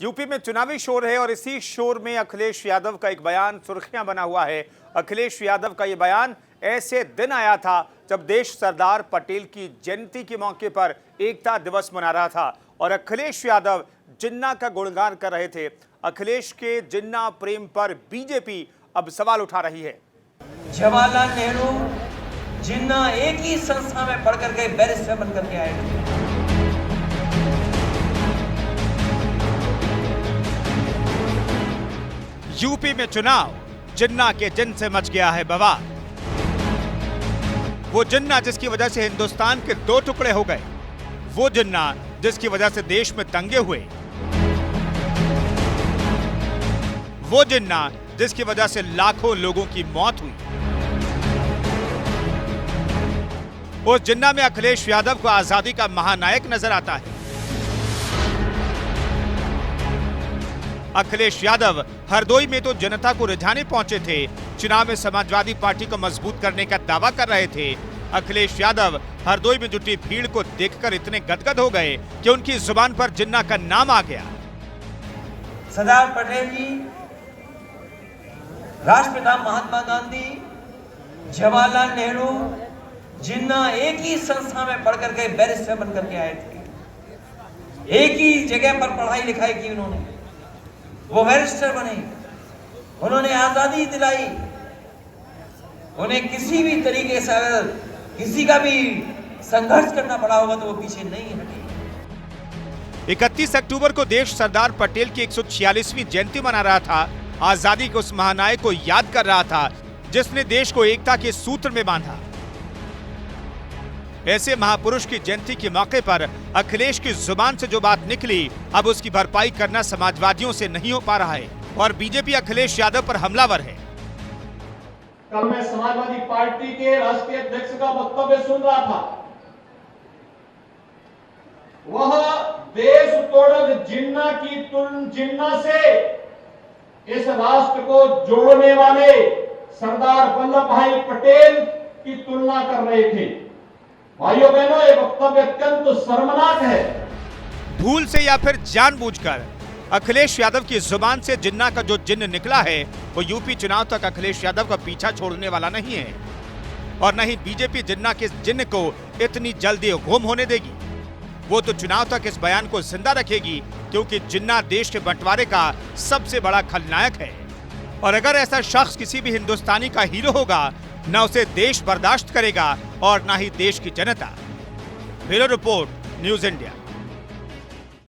UP में चुनावी शोर है और इसी शोर में अखिलेश यादव का एक बयान सुर्खियां बना हुआ है। अखिलेश यादव का ये बयान ऐसे दिन आया था जब देश सरदार पटेल की जयंती के मौके पर एकता दिवस मना रहा था और अखिलेश यादव जिन्ना का गुणगान कर रहे थे। अखिलेश के जिन्ना प्रेम पर बीजेपी अब सवाल उठा रही है। जवाहरलाल नेहरू जिन्ना एक ही संस्था में पढ़ करके बैरिस्टर बनकर के आए थे। यूपी में चुनाव, जिन्ना के जिन से मच गया है बवाल। वो जिन्ना जिसकी वजह से हिंदुस्तान के दो टुकड़े हो गए, वो जिन्ना जिसकी वजह से देश में दंगे हुए, वो जिन्ना जिसकी वजह से लाखों लोगों की मौत हुई। उस जिन्ना में अखिलेश यादव को आजादी का महानायक नजर आता है। अखिलेश यादव हरदोई में तो जनता को रिझाने पहुंचे थे, चुनाव में समाजवादी पार्टी को मजबूत करने का दावा कर रहे थे। अखिलेश यादव हरदोई में जुटी भीड़ को देखकर इतने गदगद हो गए कि उनकी जुबान पर जिन्ना का नाम आ गया। सरदार पटेल जी, राष्ट्रपिता महात्मा गांधी, जवाहरलाल नेहरू जिन्ना एक ही संस्था में पढ़ करके बैरिस्टर बनकर के आए थे। एक ही जगह पर पढ़ाई लिखाई की उन्होंने, वो बैरिस्टर बने, उन्होंने आजादी दिलाई। उन्हें किसी भी तरीके से अगर किसी का भी संघर्ष करना पड़ा होगा तो वो पीछे नहीं हटे। 31 अक्टूबर को देश सरदार पटेल की 146वीं जयंती मना रहा था। आजादी के उस महानायक को याद कर रहा था जिसने देश को एकता के सूत्र में बांधा। ऐसे महापुरुष की जयंती के मौके पर अखिलेश की जुबान से जो बात निकली, अब उसकी भरपाई करना समाजवादियों से नहीं हो पा रहा है और बीजेपी अखिलेश यादव पर हमलावर है। कल मैं समाजवादी पार्टी के राष्ट्रीय अध्यक्ष का वक्तव्य सुन रहा था। वह देश तोड़क जिन्ना से इस राष्ट्र को जोड़ने वाले सरदार वल्लभ भाई पटेल की तुलना कर रहे थे। भाइयों बहनों, ये वक्तव्य अत्यंत शर्मनाक है। भूल से या फिर जानबूझकर अखिलेश यादव की जुबान से जिन्ना का जो जिन्न निकला है वो यूपी चुनाव तक अखिलेश यादव का पीछा छोड़ने वाला नहीं है और न ही बीजेपी जिन्ना के जिन्न को इतनी जल्दी गुम होने देगी। वो तो चुनाव तक इस बयान को जिंदा रखेगी क्योंकि जिन्ना देश के बंटवारे का सबसे बड़ा खलनायक है और अगर ऐसा शख्स किसी भी हिंदुस्तानी का हीरो होगा, न उसे देश बर्दाश्त करेगा और न ही देश की जनता। Bureau report, news India.